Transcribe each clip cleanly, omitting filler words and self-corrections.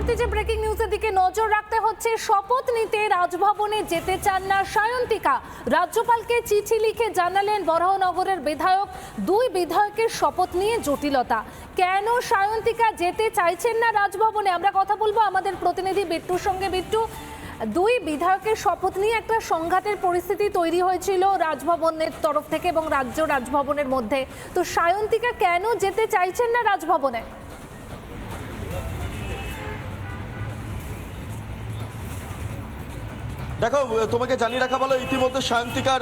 মুহূর্তে যে ব্রেকিং নিউজের দিকে নজর রাখতে হচ্ছে, শপথ নিতে রাজভবনে যেতে চান না সায়ন্তিকা। রাজ্যপালকে চিঠি লিখে জানালেন বরাহনগরের বিধায়ক। দুই বিধায়কের শপথ নিয়ে জটিলতা। কেন সায়ন্তিকা যেতে চাইছেন না রাজভবনে, আমরা কথা বলবো আমাদের প্রতিনিধি বিট্টুর সঙ্গে। বিট্টু, দুই বিধায়কের শপথ নিয়ে একটা সংঘাতের পরিস্থিতি তৈরি হয়েছিল রাজভবনের তরফ থেকে এবং রাজ্য রাজভবনের মধ্যে। তো সায়ন্তিকা কেন যেতে চাইছেন না রাজভবনে? দেখো, তোমাকে জানিয়ে রাখা ভালো, ইতিমধ্যে সায়ন্তিকার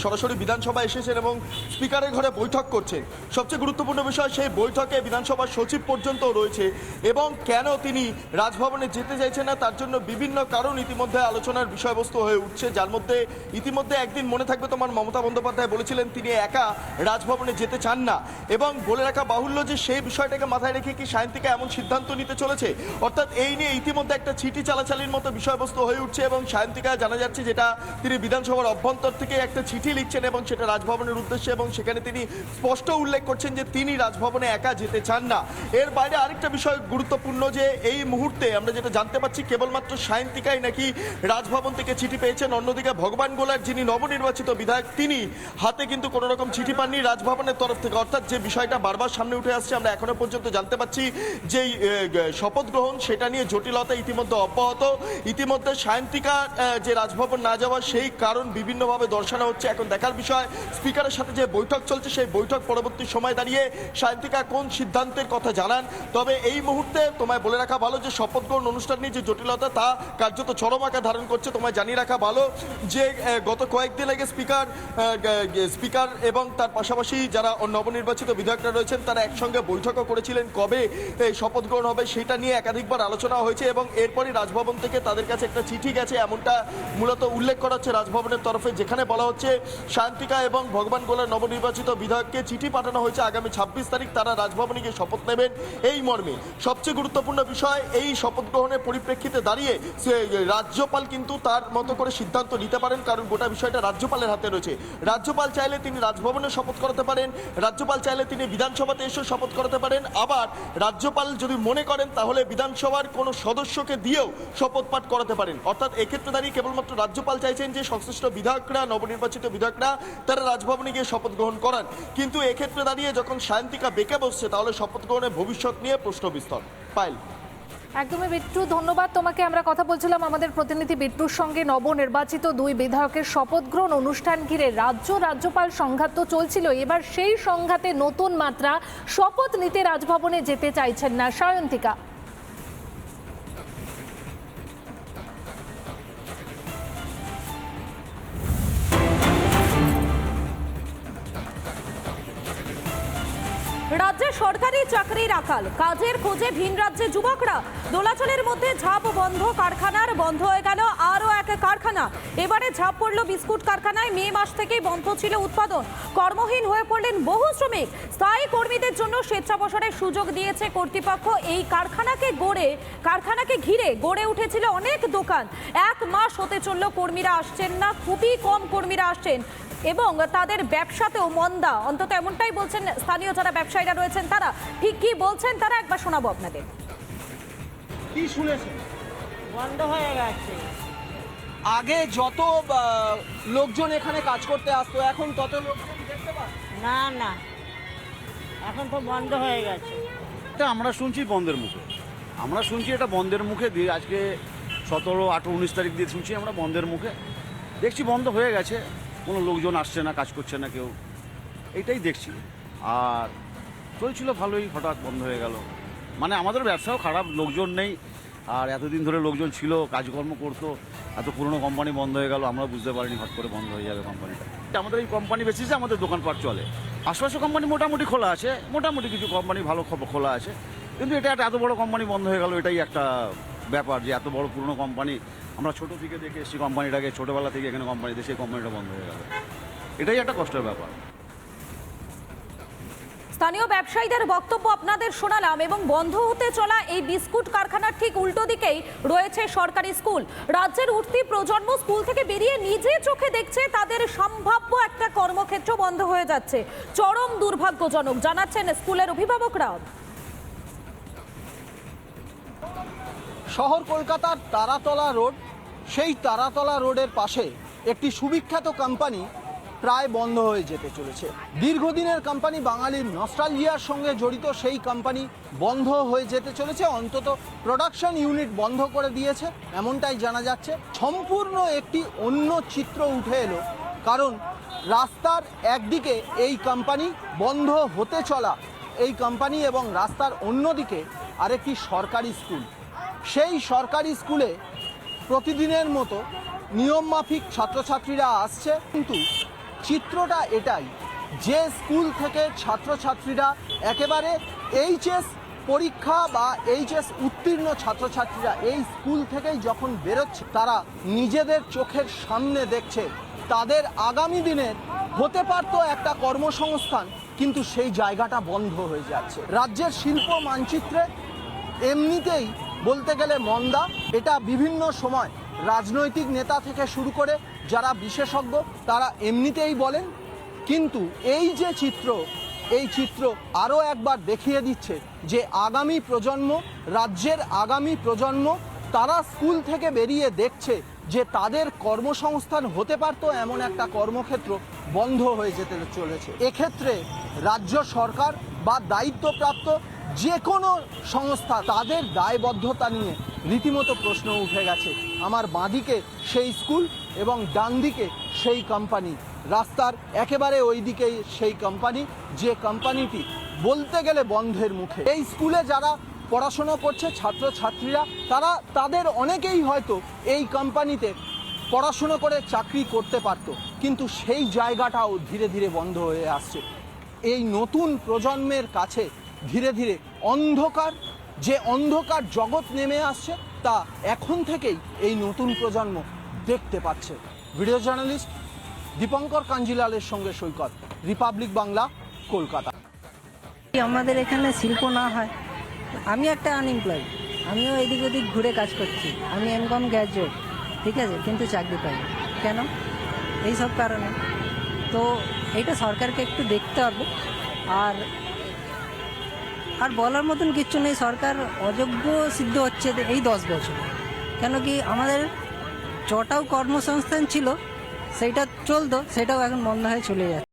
সরাসরি বিধানসভা এসেছেন এবং স্পিকারের ঘরে বৈঠক করছেন। সবচেয়ে গুরুত্বপূর্ণ বিষয়, সেই বৈঠকে বিধানসভার সচিব পর্যন্ত রয়েছে এবং কেন তিনি রাজভবনে যেতে চাইছেন না তার জন্য বিভিন্ন কারণ ইতিমধ্যে আলোচনার বিষয়বস্তু হয়ে উঠছে। যার মধ্যে ইতিমধ্যে একদিন মনে থাকবে তোমার মমতা বন্দ্যোপাধ্যায় বলেছিলেন তিনি একা রাজভবনে যেতে চান না, এবং বলে রাখা বাহুল্য যে সেই বিষয়টাকে মাথায় রেখে কি সায়ন্তিকা এমন সিদ্ধান্ত নিতে চলেছে। অর্থাৎ এই নিয়ে ইতিমধ্যে একটা চিঠি চালাচালির মতো বিষয়বস্তু হয়ে উঠছে এবং জানা যাচ্ছে যেটা তিনি বিধানসভার অভ্যন্তর থেকে একটা চিঠি লিখছেন এবং সেটা রাজভবনের উদ্দেশ্যে, এবং সেখানে তিনি স্পষ্ট উল্লেখ করছেন যে তিনি রাজভবনে একা যেতে চান না। এর বাইরে আরেকটা বিষয় গুরুত্বপূর্ণ, যে এই মুহূর্তে আমরা যেটা জানতে পারছি কেবলমাত্র সায়ন্তিকাই নাকি রাজভবন থেকে চিঠি পেয়েছেন। অন্যদিকে ভগবান গোলার যিনি নবনির্বাচিত বিধায়ক, তিনি হাতে কিন্তু কোনো রকম চিঠি পাননি রাজভবনের তরফ থেকে। অর্থাৎ যে বিষয়টা বারবার সামনে উঠে আসছে, আমরা এখনো পর্যন্ত জানতে পারছি যে শপথ গ্রহণ সেটা নিয়ে জটিলতা ইতিমধ্যে অব্যাহত। ইতিমধ্যে সায়ন্তিকা যে রাজভবন না যাওয়ার সেই কারণ বিভিন্নভাবে দর্শানো হচ্ছে। এখন দেখার বিষয় স্পিকারের সাথে যে বৈঠক চলছে সেই বৈঠক পরবর্তী সময় দাঁড়িয়ে সায়ন্তিকা কোন সিদ্ধান্তের কথা জানান। তবে এই মুহূর্তে তোমায় বলে রাখা ভালো যে শপথ গ্রহণ অনুষ্ঠান নিয়ে যে জটিলতা তা কার্যত চরম আকার ধারণ করছে। তোমায় জানিয়ে রাখা ভালো যে গত কয়েকদিন আগে স্পিকার এবং তার পাশাপাশি যারা নবনির্বাচিত বিধায়করা রয়েছেন তারা একসঙ্গে বৈঠকও করেছিলেন। কবে শপথ গ্রহণ হবে সেটা নিয়ে একাধিকবার আলোচনা হয়েছে এবং এরপরই রাজভবন থেকে তাদের কাছে একটা চিঠি গেছে, এমনটা মূলত উল্লেখ করা হচ্ছে রাজভবনের তরফে, যেখানে বলা হচ্ছে সায়ন্তিকা এবং ভগবান গোলার নবনির্বাচিত বিধায়ককে চিঠি পাঠানো হয়েছে আগামী 26 তারিখ তারা রাজভবনে গিয়ে শপথ নেবেন এই মর্মে। সবচেয়ে গুরুত্বপূর্ণ বিষয়, এই শপথ গ্রহণের পরিপ্রেক্ষিতে দাঁড়িয়ে রাজ্যপাল কিন্তু তার মতো করে সিদ্ধান্ত নিতে পারেন, কারণ গোটা বিষয়টা রাজ্যপালের হাতে রয়েছে। রাজ্যপাল চাইলে তিনি রাজভবনে শপথ করাতে পারেন, রাজ্যপাল চাইলে তিনি বিধানসভাতে এসে শপথ করাতে পারেন, আবার রাজ্যপাল যদি মনে করেন তাহলে বিধানসভার কোনো সদস্যকে দিয়েও শপথ পাঠ করাতে পারেন। অর্থাৎ এক্ষেত্রে দাঁড়িয়ে কেবলমাত্র রাজ্যপাল চাইছেন যে সংশ্লিষ্ট বিধায়করা, নবনির্বাচিত বিধায়করা তারা রাজভবনে গিয়ে শপথ গ্রহণ করান। কিন্তু এক্ষেত্রে দাঁড়িয়ে যখন সায়ন্তিকা বেঁকে বসছে তাহলে শপথ গ্রহণের ভবিষ্যৎ নিয়ে প্রশ্ন বিস্তর। পাইল। একদমই বিট্টু, ধন্যবাদ তোমাকে। আমরা কথা বলছিলাম আমাদের প্রতিনিধি বিট্টুর সঙ্গে। নবনির্বাচিত দুই বিধায়কের শপথ গ্রহণ অনুষ্ঠান ঘিরে রাজ্যপাল সংঘাত তো চলছিল, এবার সেই সংঘাতে নতুন মাত্রা। শপথ নিতে রাজভবনে যেতে চাইছেন না সায়ন্তিকা। রাজ্যে সরকারি চাকরির আকাল, কাজের খোঁজে ভিন রাজ্যে যুবকরা। দোলাচলের মধ্যে ঝাঁপ বন্ধ কারখানার, বন্ধ হয়ে গেল আরও এক কারখানা। এবারে ঝাঁপ পড়ল বিস্কুট কারখানায়। মে মাস থেকেই বন্ধ ছিল উৎপাদন, কর্মহীন হয়ে পড়লেন বহু শ্রমিক। স্থায়ী কর্মীদের জন্য স্বেচ্ছাবসরের সুযোগ দিয়েছে কর্তৃপক্ষ। এই কারখানাকে ঘিরে গড়ে উঠেছিল অনেক দোকান। এক মাস হতে চলল কর্মীরা আসছেন না, খুবই কম কর্মীরা আসছেন এবং তাদের ব্যবসাতেও মন্দা, অন্তত এমনটাই বলছেন স্থানীয় যারা ব্যবসায়ীরা রয়েছেন। তারা ঠিক কি বলছেন তারা একবার শোনাবো আপনাদের। কি শুনেছেন? বন্ধ হয়ে গেছে। আগে যত লোকজন এখানে কাজ করতে আসতো এখন তত লোকজন দেখতে পান না না, এখন তো বন্ধ হয়ে গেছে। এটা আমরা শুনছি বন্ধের মুখে, এটা বন্ধের মুখে দিয়ে আজকে 17, 18, 19 তারিখ দিয়ে শুনছি আমরা বন্ধের মুখে। দেখছি বন্ধ হয়ে গেছে, কোনো লোকজন আসছে না, কাজ করছে না কেউ, এইটাই দেখছি। আর চলছিল ভালোই, হঠাৎ বন্ধ হয়ে গেল। মানে আমাদের ব্যবসাও খারাপ, লোকজন নেই। আর এতদিন ধরে লোকজন ছিল, কাজকর্ম করতো, এত পুরনো কোম্পানি বন্ধ হয়ে গেল, আমরা বুঝতে পারিনি হঠাৎ করে বন্ধ হয়ে যাবে কোম্পানিটা। আমাদের এই কোম্পানি বেসিসে আমাদের দোকানপাট চলে। আশপাশে কোম্পানি মোটামুটি খোলা আছে, মোটামুটি কিছু কোম্পানি ভালো খোলা আছে, কিন্তু এটা একটা এত বড় কোম্পানি বন্ধ হয়ে গেল, এটাই একটা ব্যাপার যে এত বড় পুরনো কোম্পানি আমরা ছোটো থেকে দেখে এসেছি কোম্পানিটাকে, ছোটোবেলা থেকে এখানে কোম্পানি দেশে কোম্পানিটা বন্ধ হয়ে গেল, এটাই একটা কষ্টের ব্যাপার। স্থানীয় ব্যবসায়ীদের বক্তব্য আপনাদের শোনালাম এবং বন্ধ হতে চলা এই বিস্কুট কারখানার ঠিক উল্টো দিকেই রয়েছে সরকারি স্কুল। রাজ্যের উঠতি প্রজন্ম স্কুল থেকে বেরিয়ে নিজে চোখে দেখছে তাদের সম্ভাব্য একটা কর্মক্ষেত্র বন্ধ হয়ে যাচ্ছে। চরম দুর্ভাগ্যজনক জানাচ্ছেন স্কুলের অভিভাবকরা। শহর কলকাতার তারাতলা রোড, সেই তারাতলা রোডের পাশে একটি সুবিখ্যাত কোম্পানি প্রায় বন্ধ হয়ে যেতে চলেছে। দীর্ঘদিনের কোম্পানি, বাঙালির নস্টালজিয়ার সঙ্গে জড়িত সেই কোম্পানি বন্ধ হয়ে যেতে চলেছে। অন্তত প্রোডাকশন ইউনিট বন্ধ করে দিয়েছে এমনটাই জানা যাচ্ছে। সম্পূর্ণ একটি অন্য চিত্র উঠে এলো, কারণ রাস্তার একদিকে এই কোম্পানি বন্ধ হতে চলা এই কোম্পানি এবং রাস্তার অন্যদিকে আরেকটি সরকারি স্কুল। সেই সরকারি স্কুলে প্রতিদিনের মতো নিয়মমাফিক ছাত্রছাত্রীরা আসছে, কিন্তু চিত্রটা এটাই যে স্কুল থেকে ছাত্রছাত্রীরা একেবারে এইচএস পরীক্ষা বা এইচএস উত্তীর্ণ ছাত্রছাত্রীরা এই স্কুল থেকেই যখন বেরোচ্ছে, তারা নিজেদের চোখের সামনে দেখছে তাদের আগামী দিনের হতে পারতো একটা কর্মসংস্থান, কিন্তু সেই জায়গাটা বন্ধ হয়ে যাচ্ছে। রাজ্যের শিল্প মানচিত্রে এমনিতেই বলতে গেলে মন্দা। এটা বিভিন্ন সময় রাজনৈতিক নেতা থেকে শুরু করে যারা বিশেষজ্ঞ তারা এমনিতেই বলেন, কিন্তু এই যে চিত্র, এই চিত্র আরও একবার দেখিয়ে দিচ্ছে যে আগামী প্রজন্ম, রাজ্যের আগামী প্রজন্ম, তারা স্কুল থেকে বেরিয়ে দেখছে যে তাদের কর্মসংস্থান হতে পারতো এমন একটা কর্মক্ষেত্র বন্ধ হয়ে যেতে চলেছে। এক্ষেত্রে রাজ্য সরকার বা দায়িত্বপ্রাপ্ত যে কোনো সংস্থা তাদের দায়বদ্ধতা নিয়ে রীতিমতো প্রশ্ন উঠে গেছে। আমার বাঁদিকে সেই স্কুল এবং ডান দিকে সেই কোম্পানি, রাস্তার একেবারে ওই দিকেই সেই কোম্পানি, যে কোম্পানিটি বলতে গেলে বন্ধের মুখে। এই স্কুলে যারা পড়াশোনা করছে ছাত্রছাত্রীরা, তারা তাদের অনেকেই হয়তো এই কোম্পানিতে পড়াশোনা করে চাকরি করতে পারতো, কিন্তু সেই জায়গাটাও ধীরে ধীরে বন্ধ হয়ে আসছে। এই নতুন প্রজন্মের কাছে ধীরে ধীরে অন্ধকার, যে অন্ধকার জগৎ নেমে আসছে, তা এখন থেকেই এই নতুন প্রজন্ম দেখতে পাচ্ছে। ভিডিও জার্নালিস্ট দীপঙ্কর কাঞ্জিলালের সঙ্গে সৈকত, রিপাবলিক বাংলা, কলকাতা। আমাদের এখানে শিল্প না হয়, আমি একটা আনএমপ্লয়েড, আমিও এদিক ওদিক ঘুরে কাজ করছি, আমি এমকম গ্র্যাজুয়েট, ঠিক আছে, কিন্তু চাকরি পাই না। কেন? এই সব কারণে। তো এইটা সরকারকে একটু দেখতে হবে। আর আর বলার মতন কিচ্ছু নেই, সরকার অযোগ্য সিদ্ধ হচ্ছে এই 10 বছর। কেন কি আমাদের যটাও কর্মসংস্থান ছিল সেইটা চলতো, সেটাও এখন বন্ধ হয়ে চলে যাচ্ছে।